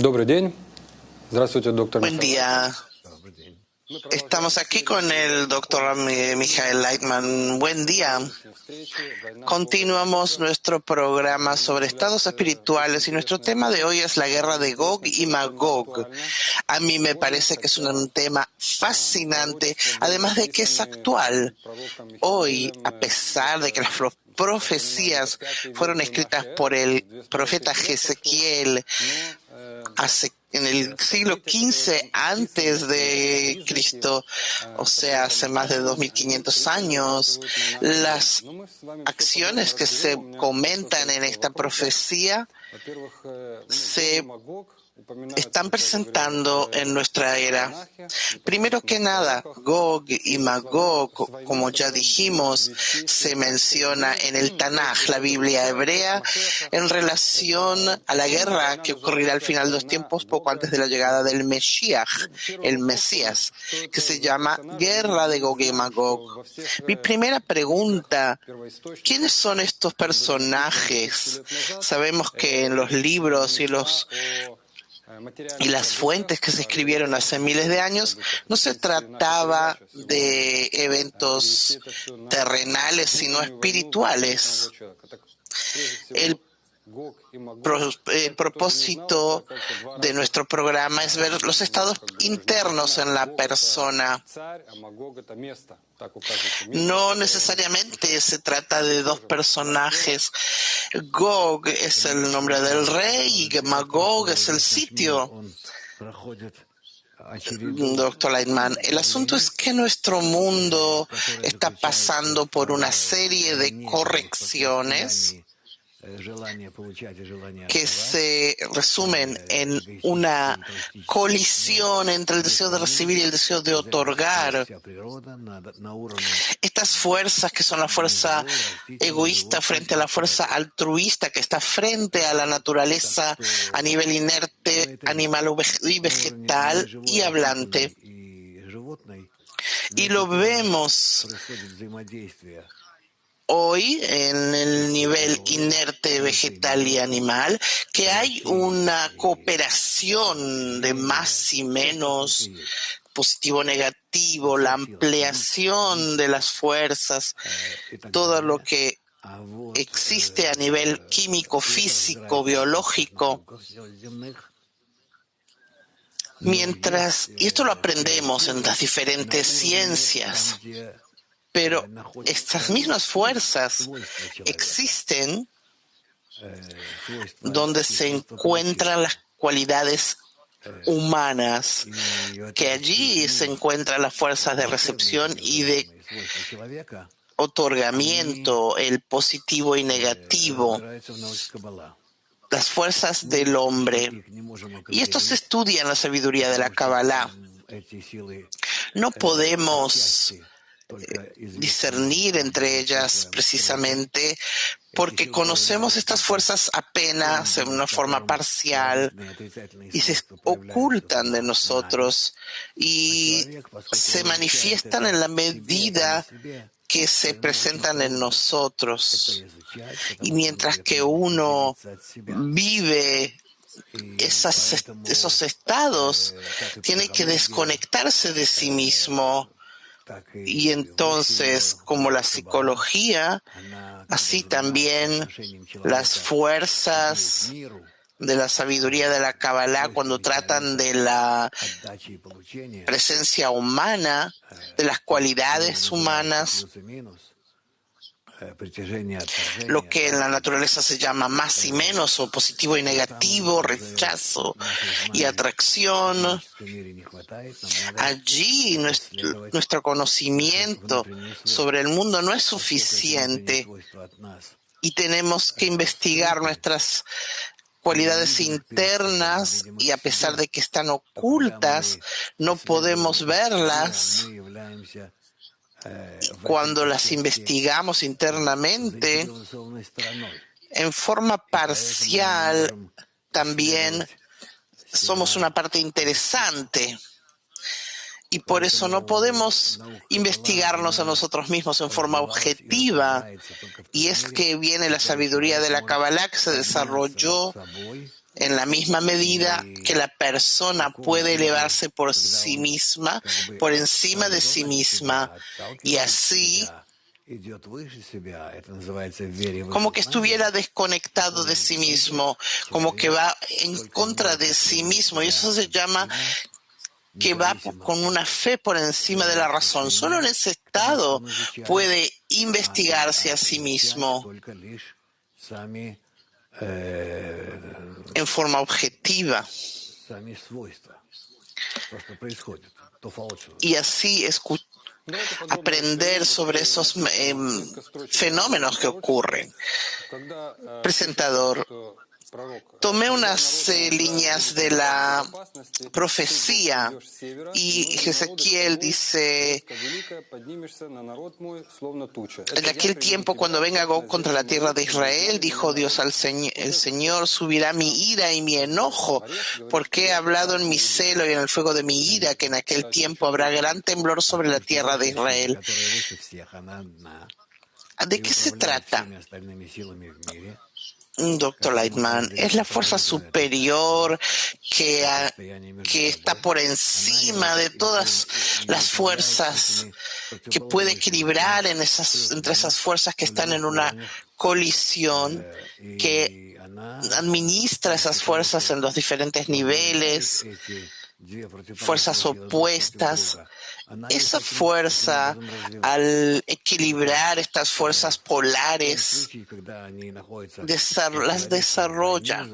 Добрый день. Здравствуйте, доктор Buen Михаил. día. Estamos aquí con el doctor Michael Leitman. Buen día. Continuamos nuestro programa sobre estados espirituales y nuestro tema de hoy es la guerra de Gog y Magog. A mí me parece que es un tema fascinante, además de que es actual. Hoy, a pesar de que las profecías fueron escritas por el profeta Ezequiel en el siglo XV antes de Cristo, o sea, hace más de 2500 años, las acciones que se comentan en esta profecía se están presentando en nuestra era. Primero que nada, Gog y Magog, como ya dijimos, se menciona en el Tanaj, la Biblia hebrea, en relación a la guerra que ocurrirá al final de los tiempos, poco antes de la llegada del Mesías, el Mesías, que se llama Guerra de Gog y Magog. Mi primera pregunta: ¿quiénes son estos personajes? Sabemos que en los libros y las fuentes que se escribieron hace miles de años no se trataba de eventos terrenales, sino espirituales. El propósito de nuestro programa es ver los estados internos en la persona. No necesariamente se trata de dos personajes. Gog es el nombre del rey y Magog es el sitio. Doctor Leitman, el asunto es que nuestro mundo está pasando por una serie de correcciones que se resumen en una colisión entre el deseo de recibir y el deseo de otorgar. Estas fuerzas que son la fuerza egoísta frente a la fuerza altruista que está frente a la naturaleza a nivel inerte, animal y vegetal y hablante. Y lo vemos hoy en el nivel inerte, vegetal y animal, que hay una cooperación de más y menos, positivo, negativo, la ampliación de las fuerzas, todo lo que existe a nivel químico, físico, biológico. Y esto lo aprendemos en las diferentes ciencias, pero estas mismas fuerzas existen donde se encuentran las cualidades humanas, que allí se encuentran las fuerzas de recepción y de otorgamiento, el positivo y negativo, las fuerzas del hombre. Y esto se estudia en la sabiduría de la Kabbalah. No podemos discernir entre ellas precisamente porque conocemos estas fuerzas apenas en una forma parcial y se ocultan de nosotros y se manifiestan en la medida que se presentan en nosotros. Y mientras que uno vive esos estados, tiene que desconectarse de sí mismo. Y entonces, como la psicología, así también las fuerzas de la sabiduría de la Kabbalah, cuando tratan de la presencia humana, de las cualidades humanas, lo que en la naturaleza se llama más y menos, o positivo y negativo, rechazo y atracción. Allí nuestro conocimiento sobre el mundo no es suficiente y tenemos que investigar nuestras cualidades internas, y a pesar de que están ocultas, no podemos verlas. Cuando las investigamos internamente, en forma parcial, también somos una parte interesante. Y por eso no podemos investigarnos a nosotros mismos en forma objetiva. Y es que viene la sabiduría de la Kabbalah que se desarrolló En la misma medida que la persona puede elevarse por sí misma, por encima de sí misma, y así como que estuviera desconectado de sí mismo, como que va en contra de sí mismo, y eso se llama que va con una fe por encima de la razón. Solo en ese estado puede investigarse a sí mismo en forma objetiva y así Давайте подумаем, aprender sobre esos несколько строчек из fenómenos que пророка, ocurren. когда пишется, Presentador, что пророк tomé сказал unas народам Израиля: líneas будете de в la безопасности, ты, Бог, profecía придешь с севера, и y многие народы с Ezequiel тобой, dice, войско великое, поднимешься на народ мой, словно туча. en Это я aquel приведу tiempo cuando тебя venga опять Gog на contra землю la tierra мою, de чтобы Israel, знали меня dijo Dios народы. el Вот это Señor, subirá mi ira y mi enojo, Орех говорит, что porque he я hablado опять en mi приведу. celo y en el fuego de mi ira, que en aquel tiempo habrá gran temblor sobre la tierra de Israel. ¿De qué se trata? Doctor Lightman, es la fuerza superior que está por encima de todas las fuerzas, que puede equilibrar entre esas fuerzas que están en una colisión, que administra esas fuerzas en los diferentes niveles, fuerzas opuestas. Esa fuerza, al equilibrar estas fuerzas polares, las desarrolla.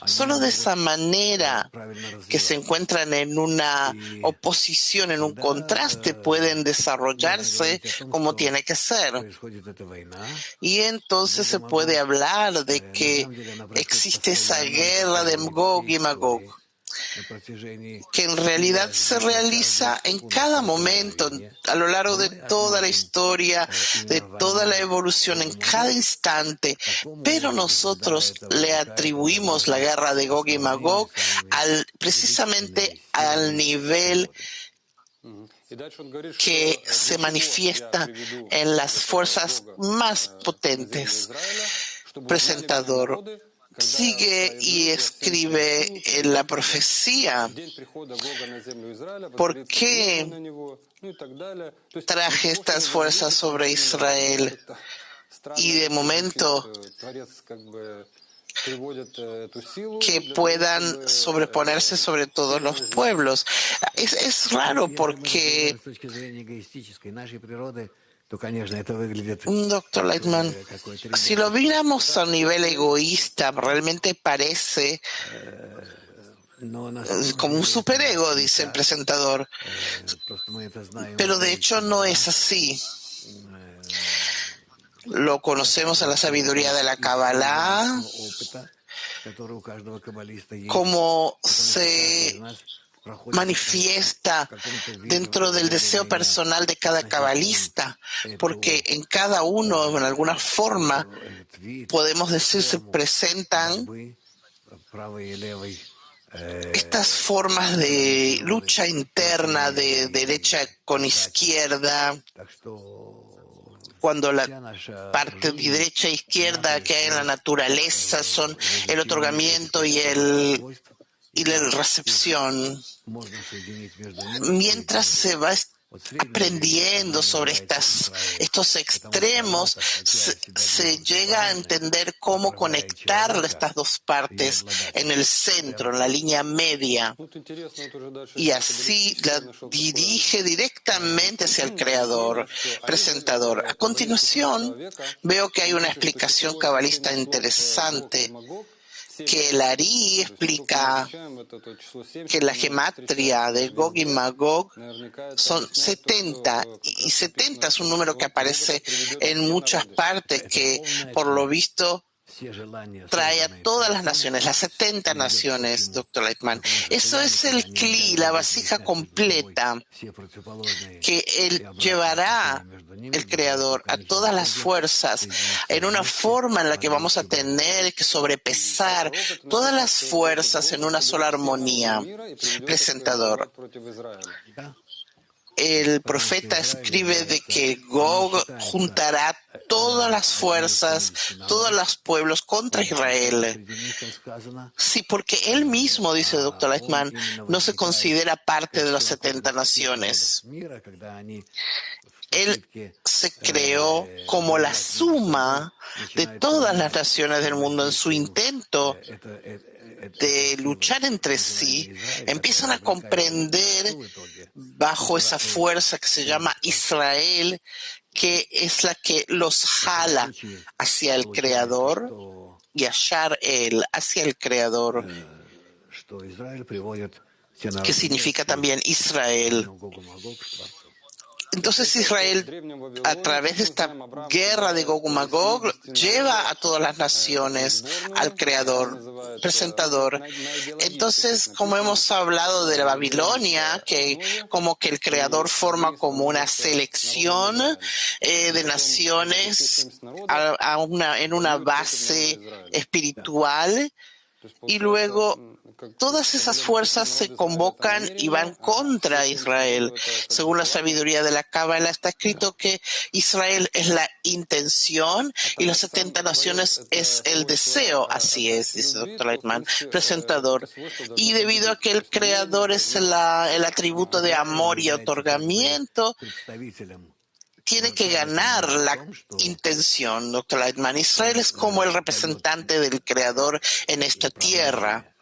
Solo de esa manera que se encuentran en una oposición, en un contraste, pueden desarrollarse como tiene que ser. Y entonces se puede hablar de que existe esa guerra de Gog y Magog, que en realidad se realiza en cada momento, a lo largo de toda la historia, de toda la evolución, en cada instante, pero nosotros le atribuimos la guerra de Gog y Magog precisamente al nivel И дальше он говорит, que что для se чего я manifiesta приведу en las этого fuerzas Гога más на землю potentes. Израиля, чтобы узнали меня Presentador народы, когда я sigue y проявлю во всем свою escribe силу перед en la Господом. profecía В день прихода Гога на землю Израиля por воцарится гнев мой qué на него, ну и так далее. То есть для traje чего, чтобы estas fuerzas возвыситься над sobre всеми народами. Ну, Israel. как-то странно Y de как-то звучит. momento Творец как бы приводит эту силу que для того, puedan чтобы sobreponerse sobre todos сильно los возвыситься. pueblos. Es raro porque, doctor Lightman, si lo miramos a nivel egoísta, realmente parece como un superego, dice el presentador. Pero de hecho no es así. Lo conocemos en la sabiduría de la Kabbalah, como se manifiesta dentro del deseo personal de cada cabalista, porque en cada uno, en alguna forma, podemos decir, se presentan estas formas de lucha interna de derecha con izquierda, cuando la parte de derecha e izquierda que hay en la naturaleza son el otorgamiento y la recepción. Mientras se va aprendiendo sobre estos extremos, se llega a entender cómo conectar estas dos partes en el centro, en la línea media, y así la dirige directamente hacia el creador, presentador. A continuación, veo que hay una explicación cabalista interesante que el Ari explica que la gematria de Gog y Magog son 70, y 70 es un número que aparece en muchas partes, que por lo visto trae a todas las naciones, las 70 naciones, doctor Lightman. Eso es el cli, la vasija completa que él llevará el Creador a todas las fuerzas en una forma en la que vamos a tener que sobrepesar todas las fuerzas en una sola armonía. Presentador, el profeta escribe de que Gog juntará todas las fuerzas, todos los pueblos contra Israel. Sí, porque él mismo, dice el Dr. Lightman, no se considera parte de las 70 naciones. Él se creó como la suma de todas las naciones del mundo en su intento de luchar entre sí. Empiezan a comprender bajo esa fuerza que se llama Israel, que es la que los jala hacia el Creador, y Ashar él hacia el Creador, que significa también Israel. Entonces Israel, a través de esta guerra de Gog y Magog, lleva a todas las naciones al Creador, presentador. Entonces, como hemos hablado de la Babilonia, que como que el Creador forma como una selección de naciones en una base espiritual, y luego todas esas fuerzas se convocan y van contra Israel. Según la sabiduría de la Cábala, está escrito que Israel es la intención y las 70 naciones es el deseo. Así es, dice el Dr. Lightman, presentador. Y debido a que el Creador es el atributo de amor y otorgamiento, tiene que ganar la intención, Dr. Lightman. Israel es como el representante del Creador en esta tierra,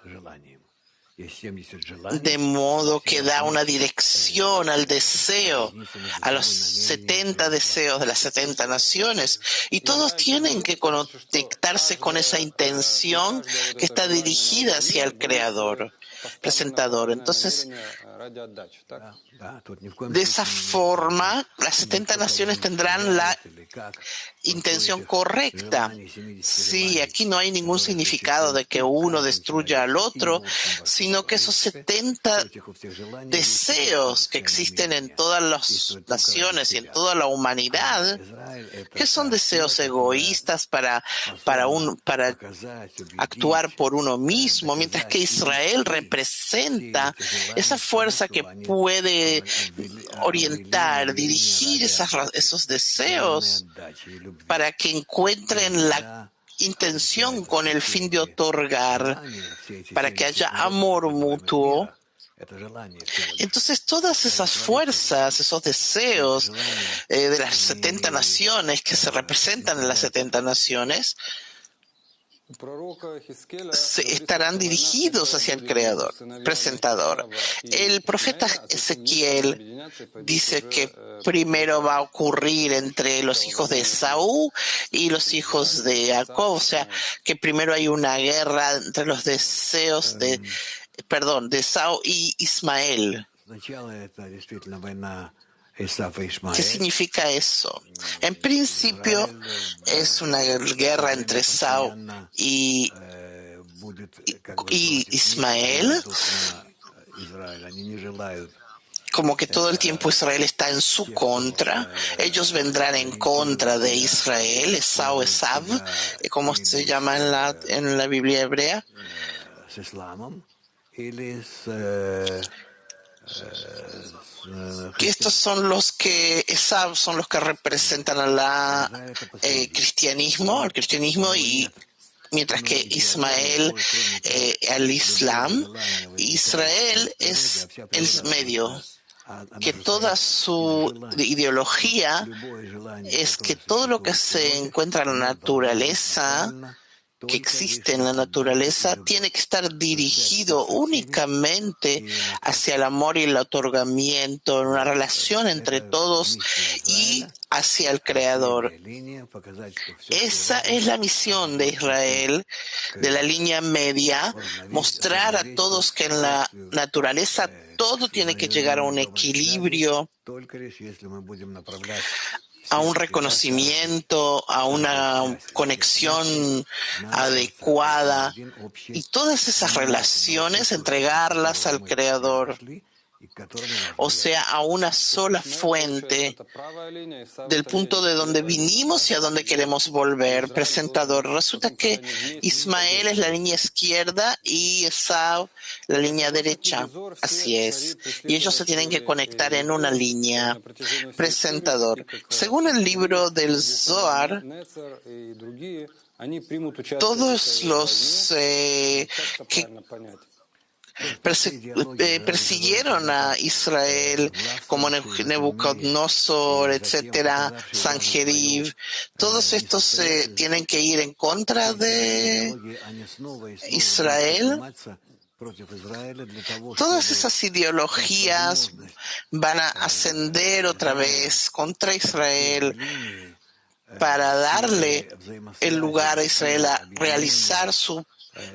de modo que da una dirección al deseo, a los 70 deseos de las 70 naciones, y todos tienen que conectarse con esa intención que está dirigida hacia el Creador, presentador. Entonces, de esa forma, las 70 naciones tendrán la intención correcta. Sí, aquí no hay ningún significado de que uno destruya al otro, sino que esos 70 deseos que existen en todas las naciones y en toda la humanidad, que son deseos egoístas para actuar por uno mismo, mientras que Israel representa esa fuerza que puede orientar, dirigir esos deseos para que encuentren la intención con el fin de otorgar, para que haya amor mutuo. Entonces todas esas fuerzas, esos deseos de las 70 naciones que se representan en las 70 naciones, estarán dirigidos hacia el Creador, presentador. El profeta Ezequiel dice que primero va a ocurrir entre los hijos de Esaú y los hijos de Jacob, o sea, que primero hay una guerra entre los deseos de Esaú y Ismael. ¿Qué significa eso? En principio es una guerra entre Esaú y Ismael, como que todo el tiempo Israel está en su contra. Ellos vendrán en contra de Israel, Esaú, Esav, como se llama en la Biblia hebrea. Que estos son los que, Esav son los que representan al cristianismo, y mientras que Ismael al Islam. Israel es el medio, que toda su ideología es que todo lo que se encuentra en la naturaleza, que existe en la naturaleza, tiene que estar dirigido únicamente hacia el amor y el otorgamiento, en una relación entre todos y hacia el Creador. Esa es la misión de Israel, de la línea media, mostrar a todos que en la naturaleza todo tiene que llegar a un equilibrio, a un reconocimiento, a una conexión adecuada, y todas esas relaciones entregarlas al Creador. o sea, a una sola fuente del punto de donde vinimos y a donde queremos volver. Presentador, resulta que Ismael es la línea izquierda y Esau la línea derecha. Así es. Y ellos se tienen que conectar en una línea. Presentador, según el libro del Zohar, todos los que persiguieron a Israel, como Nebuchadnezzar, etcétera, Sanjerib, todos estos tienen que ir en contra de Israel. Todas esas ideologías van a ascender otra vez contra Israel para darle el lugar a Israel a realizar su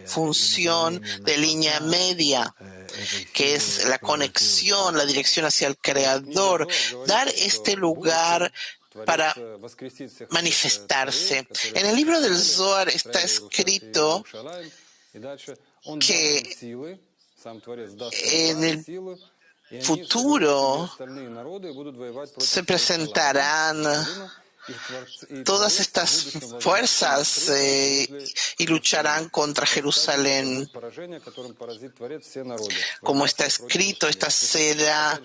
función de línea media, que es la conexión, la dirección hacia el Creador, dar este lugar para manifestarse. En el libro del Zohar está escrito que en el futuro se presentarán todas estas fuerzas y lucharán contra Jerusalén. Como está escrito, esta será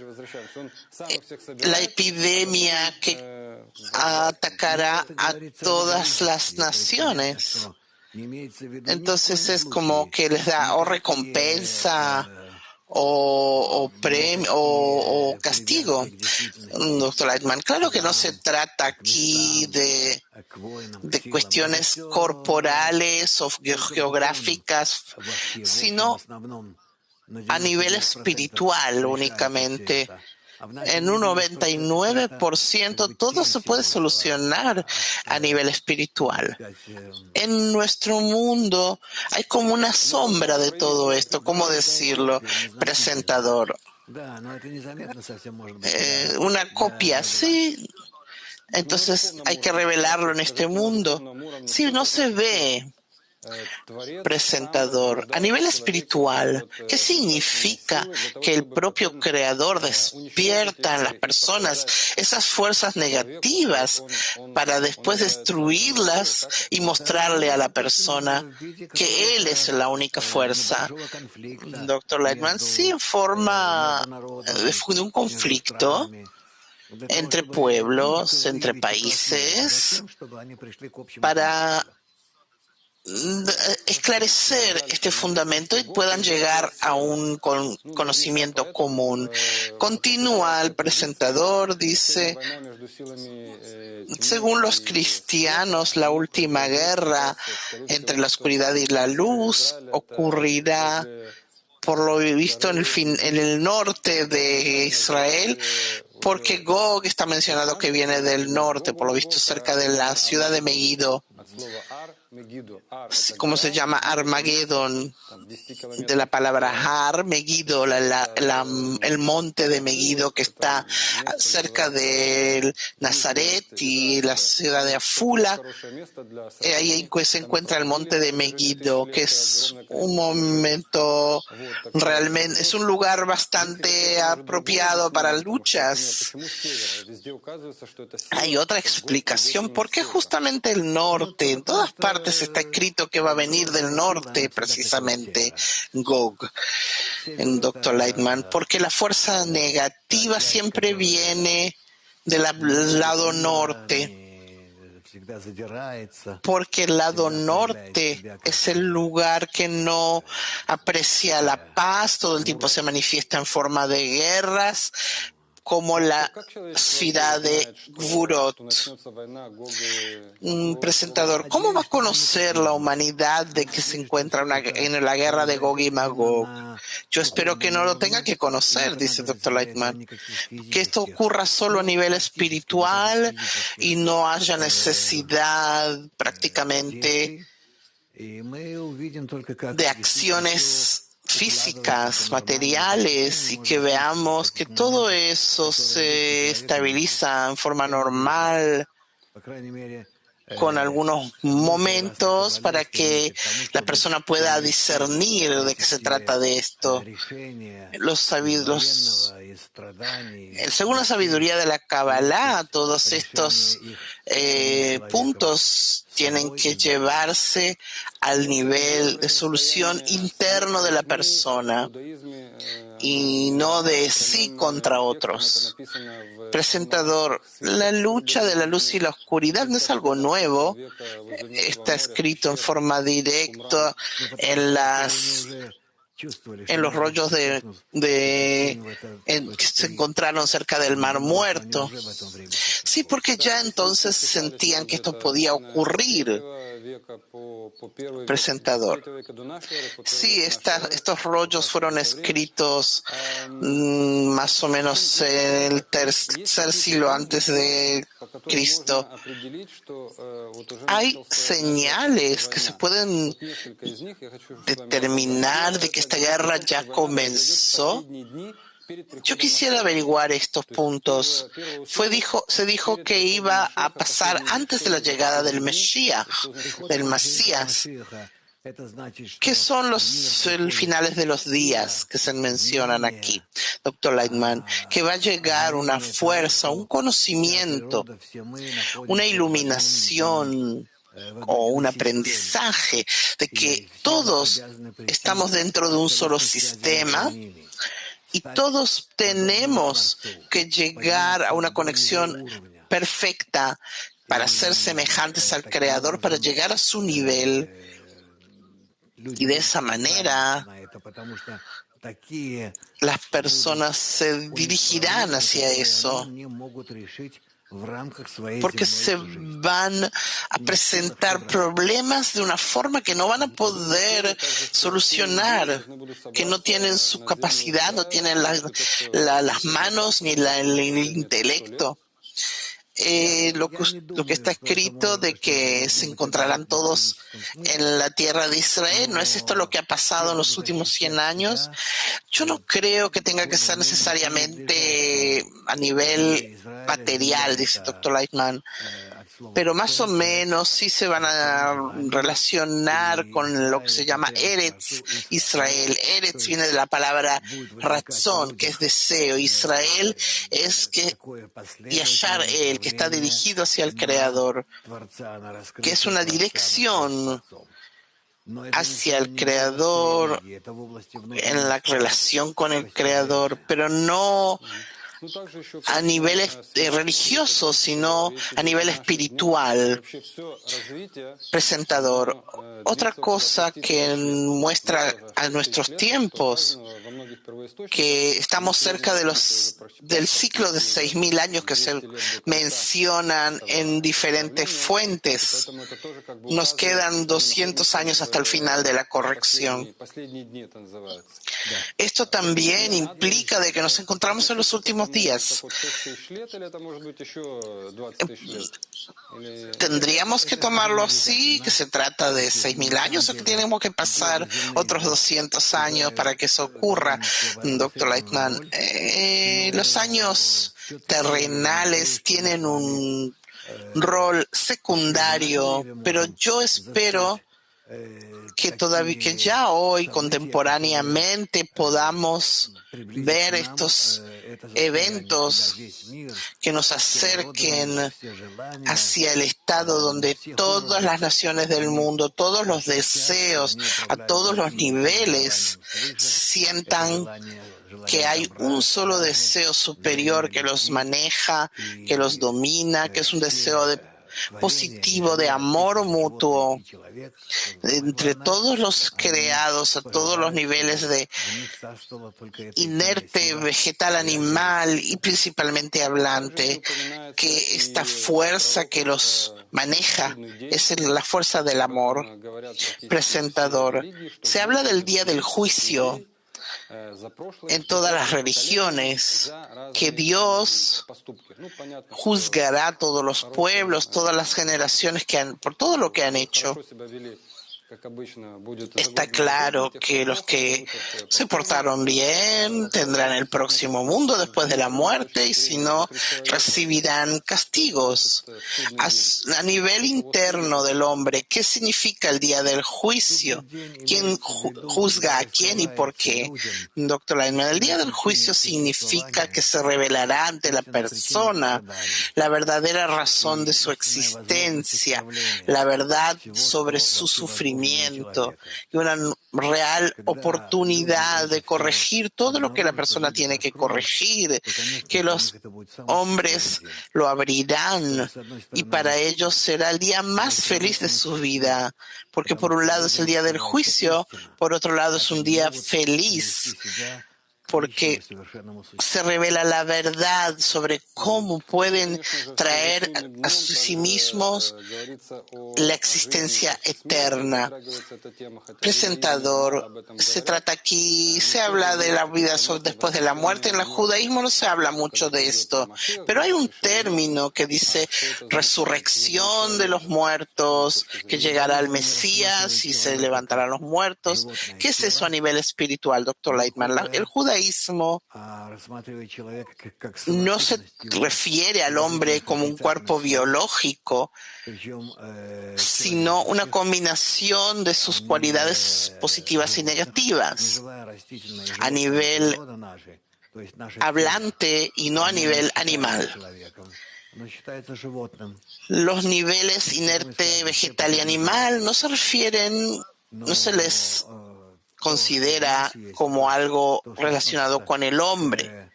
la epidemia que atacará a todas las naciones. Entonces es como que les da o recompensa o premio o castigo. Doctor Lightman, claro que no se trata aquí de cuestiones corporales o geográficas, sino a nivel espiritual únicamente. En un 99% todo se puede solucionar a nivel espiritual. En nuestro mundo hay como una sombra de todo esto, ¿cómo decirlo, presentador? Una copia, sí. Entonces hay que revelarlo en este mundo. Sí, no se ve. Presentador, a nivel espiritual, ¿qué significa que el propio Creador despierta en las personas esas fuerzas negativas para después destruirlas y mostrarle a la persona que Él es la única fuerza? Doctor Lightman, sí, en forma de un conflicto entre pueblos, entre países, para esclarecer este fundamento y puedan llegar a un conocimiento común. Continúa el presentador, dice, según los cristianos, la última guerra entre la oscuridad y la luz ocurrirá por lo visto en el norte de Israel, porque Gog está mencionado que viene del norte, por lo visto cerca de la ciudad de Megiddo. ¿Cómo se llama? Armagedón, de la palabra Har, Megiddo, el monte de Megiddo que está cerca de Nazaret y la ciudad de Afula. Ahí se encuentra el monte de Megiddo, que es un momento realmente, es un lugar bastante apropiado para luchas. Hay otra explicación. ¿Por qué justamente el norte? En todas partes está escrito que va a venir del norte, precisamente, Gog, en Dr. Lightman, porque la fuerza negativa siempre viene del lado norte. Porque el lado norte es el lugar que no aprecia la paz, todo el tiempo se manifiesta en forma de guerras, como la ciudad de Gvurot. Presentador, ¿cómo va a conocer la humanidad de que se encuentra en la guerra de Gog y Magog? Yo espero que no lo tenga que conocer, dice Dr. Lightman. Que esto ocurra solo a nivel espiritual y no haya necesidad prácticamente de acciones físicas, materiales, y que veamos que todo eso se estabiliza en forma normal, con algunos momentos para que la persona pueda discernir de qué se trata de esto. Según la sabiduría de la Kabbalah, todos estos puntos tienen que llevarse al nivel de solución interno de la persona y no de sí contra otros. Presentador, la lucha de la luz y la oscuridad no es algo nuevo. Está escrito en forma directa en los rollos que se encontraron cerca del Mar Muerto. Sí, porque ya entonces sentían que esto podía ocurrir. Presentador. Sí, estos rollos fueron escritos más o menos en el tercer siglo antes de Cristo. Hay señales que se pueden determinar de que esta guerra ya comenzó. Yo quisiera averiguar estos puntos. Se dijo que iba a pasar antes de la llegada del Mesías, del Mesías. ¿Qué son los finales de los días que se mencionan aquí, doctor Lightman? Que va a llegar una fuerza, un conocimiento, una iluminación o un aprendizaje de que todos estamos dentro de un solo sistema y todos tenemos que llegar a una conexión perfecta para ser semejantes al Creador, para llegar a su nivel. Y de esa manera las personas se dirigirán hacia eso, porque se van a presentar problemas de una forma que no van a poder solucionar, que no tienen su capacidad, no tienen las manos ni el intelecto. Lo que está escrito de que se encontrarán todos en la tierra de Israel. ¿No es esto lo que ha pasado en los últimos 100 años? Yo no creo que tenga que ser necesariamente a nivel material, dice el doctor Lightman, pero más o menos sí se van a relacionar con lo que se llama Eretz Israel. Eretz viene de la palabra razón, que es deseo. Israel es Yashar el que está dirigido hacia el Creador, que es una dirección hacia el Creador, en la relación con el Creador, pero no a nivel religioso, sino a nivel espiritual. Presentador, otra cosa que muestra a nuestros tiempos, que estamos cerca del ciclo de 6.000 años que se mencionan en diferentes fuentes. Nos quedan 200 años hasta el final de la corrección. Esto también implica de que nos encontramos en los últimos días. ¿Tendríamos que tomarlo así, que se trata de 6.000 años, o que tenemos que pasar otros 200 años para que eso ocurra, doctor Lightman? Los años terrenales tienen un rol secundario, pero yo espero que ya hoy contemporáneamente podamos ver estos eventos que nos acerquen hacia el estado donde todas las naciones del mundo, todos los deseos a todos los niveles sientan que hay un solo deseo superior que los maneja, que los domina, que es un deseo positivo de amor mutuo entre todos los creados a todos los niveles de inerte, vegetal, animal y principalmente hablante, que esta fuerza que los maneja es la fuerza del amor. Presentador, se habla del día del juicio en todas las religiones, que Dios juzgará a todos los pueblos, todas las generaciones por todo lo que han hecho. Está claro que los que se portaron bien tendrán el próximo mundo después de la muerte y si no, recibirán castigos. A nivel interno del hombre, ¿qué significa el día del juicio? ¿Quién juzga a quién y por qué? Doctor Lightman, el día del juicio significa que se revelará ante la persona la verdadera razón de su existencia, la verdad sobre su sufrimiento y una real oportunidad de corregir todo lo que la persona tiene que corregir, que los hombres lo abrirán y para ellos será el día más feliz de su vida, porque por un lado es el día del juicio, por otro lado es un día feliz, porque se revela la verdad sobre cómo pueden traer a sí mismos la existencia eterna. Presentador, se trata aquí, se habla de la vida después de la muerte. En el judaísmo no se habla mucho de esto, pero hay un término que dice resurrección de los muertos, que llegará el Mesías y se levantarán los muertos. ¿Qué es eso a nivel espiritual, doctor Lightman? El judaísmo no se refiere al hombre como un cuerpo biológico, sino una combinación de sus cualidades positivas y negativas a nivel hablante y no a nivel animal. Los niveles inerte, vegetal y animal no se refieren, no se les considera como algo relacionado con el hombre,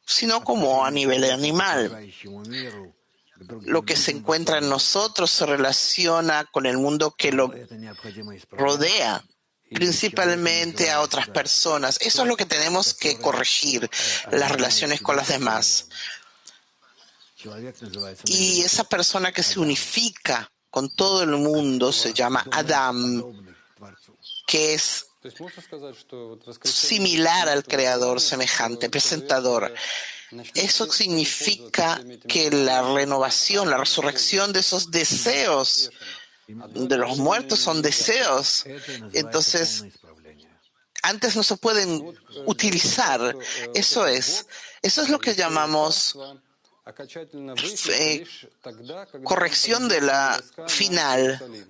sino como a nivel animal. Lo que se encuentra en nosotros se relaciona con el mundo que lo rodea, principalmente a otras personas. Eso es lo que tenemos que corregir, las relaciones con los demás. Y esa persona que se unifica con todo el mundo se llama Adam, que es similar al Creador, semejante, presentador. Eso significa que la renovación, la resurrección de esos deseos de los muertos son deseos. Entonces, antes no se pueden utilizar. Eso es lo que llamamos corrección de la final.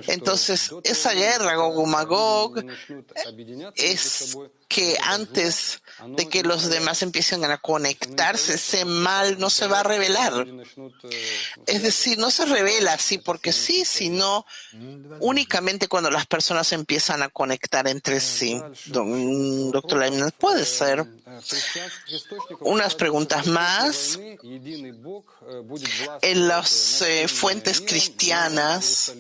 Entonces, esa guerra Gog-Magog es que antes de que los demás empiecen a conectarse, ese mal no se va a revelar. Es decir, no se revela así porque sí, sino únicamente cuando las personas empiezan a conectar entre sí. Doctor Leibniz, puede ser. Unas preguntas más. En las fuentes cristianas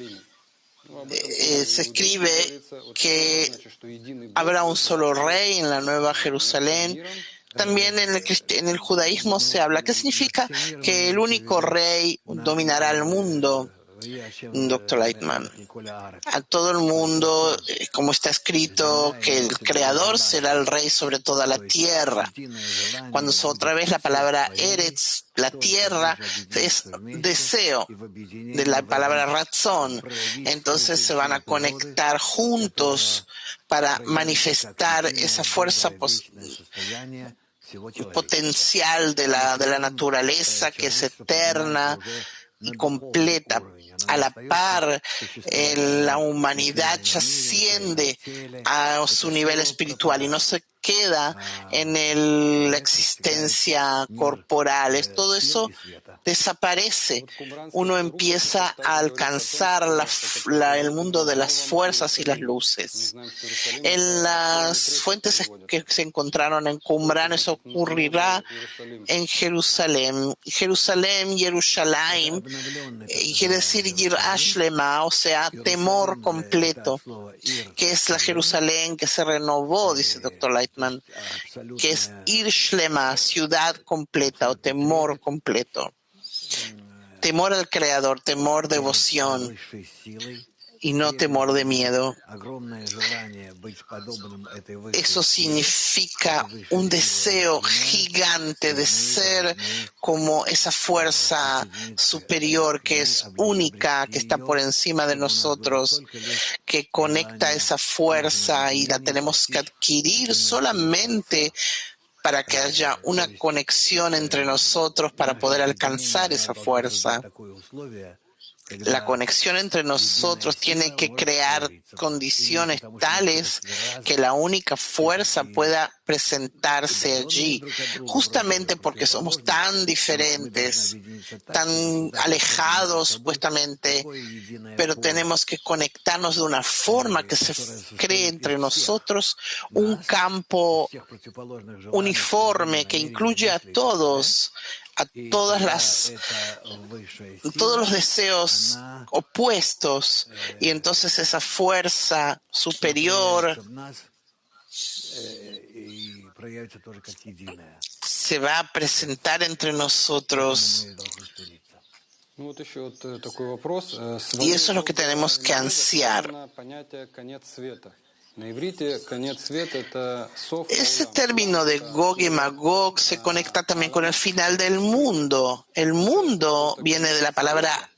se escribe que habrá un solo rey en la Nueva Jerusalén. También en el judaísmo se habla. ¿Qué significa que el único rey dominará el mundo? Doctor Lightman, a todo el mundo, como está escrito, que el Creador será el rey sobre toda la tierra. Cuando otra vez la palabra Eretz, la tierra, es deseo, de la palabra razón. Entonces se van a conectar juntos para manifestar esa fuerza potencial de la naturaleza que es eterna y completa. A la par, la humanidad ya asciende a su nivel espiritual y no se queda en la existencia corporal. Todo eso desaparece. Uno empieza a alcanzar el mundo de las fuerzas y las luces. En las fuentes que se encontraron en Qumran, eso ocurrirá en Jerusalén. Jerusalén, quiere decir Yirah Shlema, o sea, temor completo, que es la Jerusalén que se renovó, dice Dr. Lightman, que es Ir Shlema, ciudad completa o temor completo. Temor al Creador, temor, devoción. y no temor de miedo. Eso significa un deseo gigante de ser como esa fuerza superior que es única, que está por encima de nosotros, que conecta esa fuerza y la tenemos que adquirir solamente para que haya una conexión entre nosotros para poder alcanzar esa fuerza. La conexión entre nosotros tiene que crear condiciones tales que la única fuerza pueda presentarse allí, justamente porque somos tan diferentes, tan alejados supuestamente, pero tenemos que conectarnos de una forma que se cree entre nosotros un campo uniforme que incluye a todos, a todos los deseos opuestos, y entonces esa fuerza superior se va a presentar entre nosotros. Y eso es lo que tenemos que ansiar. Ese término de Gog y Magog se conecta también con el final del mundo. El mundo viene de la palabra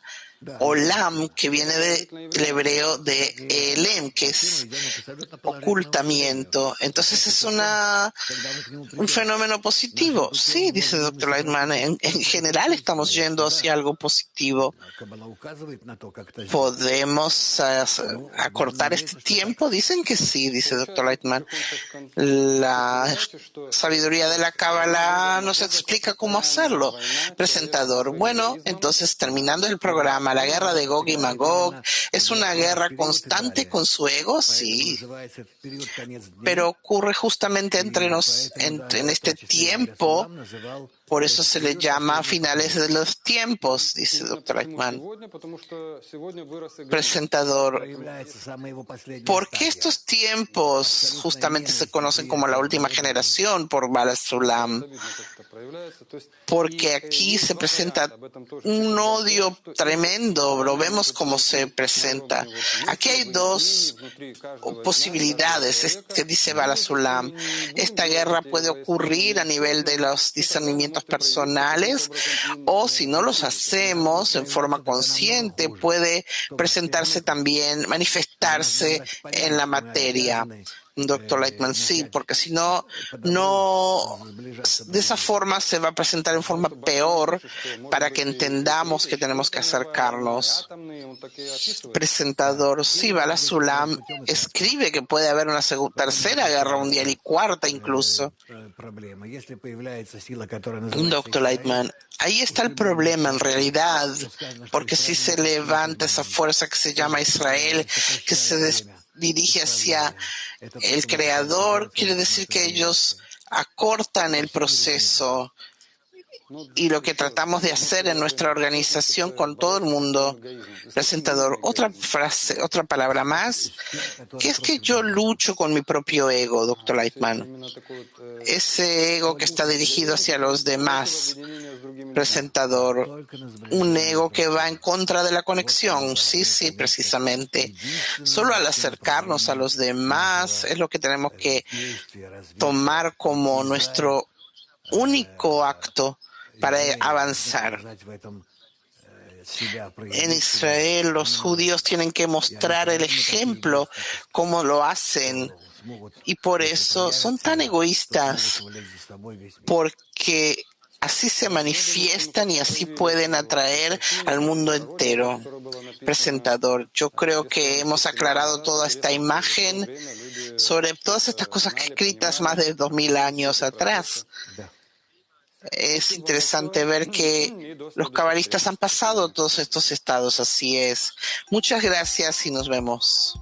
Olam, que viene del hebreo de Elem, que es ocultamiento. Entonces es un fenómeno positivo. Sí, dice el Dr. Lightman, en general estamos yendo hacia algo positivo. ¿Podemos acortar este tiempo? Dicen que sí, dice el Dr. Lightman. La sabiduría de la Cábala nos explica cómo hacerlo. Presentador. Bueno, entonces terminando el programa, la guerra de Gog y Magog es una guerra constante con su ego, sí, pero ocurre justamente en este tiempo. Por eso se le llama finales de los tiempos, dice el Dr. Eichmann. Presentador. ¿Por qué estos tiempos justamente se conocen como la última generación por Bala Sulam? Porque aquí se presenta un odio tremendo, lo vemos cómo se presenta. Aquí hay dos posibilidades, que dice Bala Sulam. Esta guerra puede ocurrir a nivel de los discernimientos personales, o si no los hacemos en forma consciente, puede presentarse también, manifestarse en la materia. Dr. Lightman, sí, porque si no, de esa forma se va a presentar en forma peor para que entendamos que tenemos que acercarnos. Presentador, sí, Bala Sulam escribe que puede haber una tercera guerra mundial y cuarta incluso. Dr. Lightman, ahí está el problema en realidad, porque si se levanta esa fuerza que se llama Israel, que se dirige hacia el Creador, quiere decir que ellos acortan el proceso. Y lo que tratamos de hacer en nuestra organización con todo el mundo. Presentador, otra frase, otra palabra más, que es que yo lucho con mi propio ego, Dr. Lightman. Ese ego que está dirigido hacia los demás. Presentador, un ego que va en contra de la conexión. Sí, sí, precisamente. Solo al acercarnos a los demás es lo que tenemos que tomar como nuestro único acto para avanzar. En Israel los judíos tienen que mostrar el ejemplo, cómo lo hacen, y por eso son tan egoístas, porque así se manifiestan y así pueden atraer al mundo entero. Presentador, yo creo que hemos aclarado toda esta imagen sobre todas estas cosas escritas más de 2000 años atrás. Es interesante ver que los cabalistas han pasado todos estos estados, así es. Muchas gracias y nos vemos.